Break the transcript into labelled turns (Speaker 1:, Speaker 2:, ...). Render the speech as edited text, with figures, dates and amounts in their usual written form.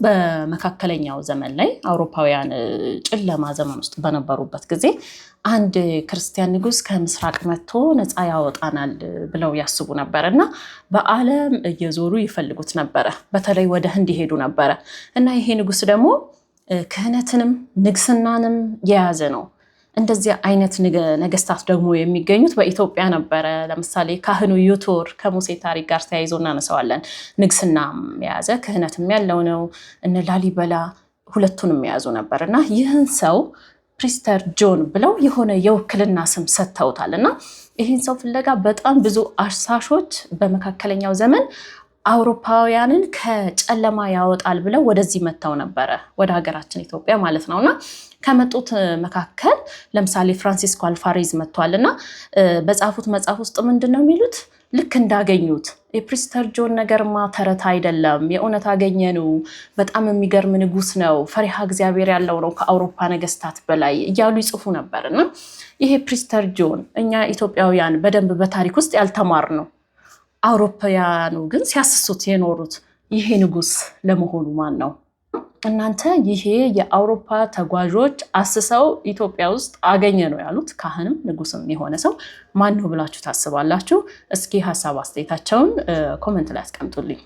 Speaker 1: በመካከለኛው ዘመን ላይ አውሮፓውያን ጨለማ ዘመን ውስጥ በነበሩበት ጊዜ አንድ ክርስቲያን ንጉስ ከምስራቅ መጥቶ ነፃ ያወጣናል ብለው ያስቡ ነበርና በዓለም እየዞሩ ይፈልጉት ነበር። በተለይ ወደ ህንድ ይሄዱ ነበር እና ይሄ ንጉስ ደግሞ ክህነትንም ንግስናንም የያዘ ነው። እንደዚህ አይነት ነገስታት ደግሞ የሚገኙት በኢትዮጵያ ነበር። ለምሳሌ ካህኑ ዮቶር ከሙሴ ታሪክ ጋር ተያይዞ እናነሳዋለን። ንግስናም የያዘ ክህነትም ያለው ነው። እነ ላሊበላ ሁለቱንም የያዙ ነበርና ይህን ሰው ፕሪስተር ጆን ብለው የሆነ የውክልና ስም ሰጥተውታልና ይህን ሰው ፍለጋ በጣም ብዙ አሳሾች በመካከለኛው ዘመን አውሮፓውያንን ከጨለማ ያወጣል ብለው ወደዚህ መተው ነበር፣ ወደ ሀገራችን ኢትዮጵያ ማለት ነውና ከመጡት መካከል ለምሳሌ ፍራንሲስኮ አልቫሬዝ መጥቷልና በጻፉት መጽሐፍ ውስጥ ምንድነው የሚሉት? ልክ እንዳገኙት የፕሪስተር ጆን ነገርማ ተረት አይደለም፣ የእውነት አገኘነው፣ በጣም የሚገርም ንጉስ ነው፣ ፈሪሃ እግዚአብሔር ያለው ነው ከአውሮፓ ነገስታት በላይ እያሉ ይጽፉ ነበርና ይሄ ፕሪስተር ጆን እኛ ኢትዮጵያውያን በደንብ በታሪክ ውስጥ ያልተማር ነው። አውሮፓውያኑ ግን ሲያስሱት የኖሩት ይሄ ንጉስ ለመሆኑ ማን ነው? እናንተ ይሄ የአውሮፓ ተጓዦች አስሰው ኢትዮጵያ ውስጥ አገኘ ነው ያሉት ካህንም ንጉስም የሆነ ሰው ማን ነው ብላችሁ ታስባላችሁ? እስኪ ሐሳብ አስተያየታችሁን ኮሜንት ላይ አስቀምጡልኝ።